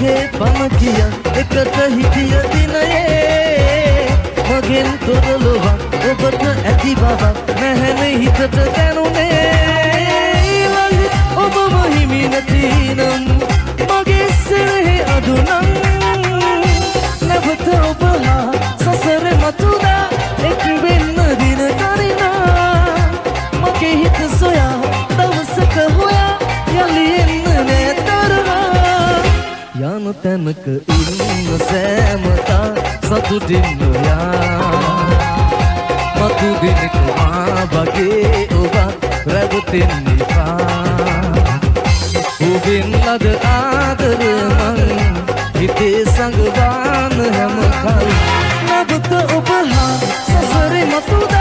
ඔබගේ පම කිය එකට හිටිය දිනයේ මගෙන් තොරලොවක් ඔබට ඇති බවක් නැහැනේ හිතට දැනුනේ ඊළඟ ඔබම හිමි නැතිනම් මගේ සෙනෙහි අදුනම් නැවත ඔබ හා සසරේ මතුදා එක් වෙන්න දින කරිනා මගේ හිත සොයා දවසක හොයා යලි එන්න නෑ තරහා යන තැනක ඉන්න සෑමතා සතුටින් නොයා මතු දිනක මා වගේ ඔබත් රැවටෙන්න එපා ඔබෙන් ලද ආදර මං හිතේ සංගවාන හැම කල් නැවත ඔබ හා සසරේ මතුදා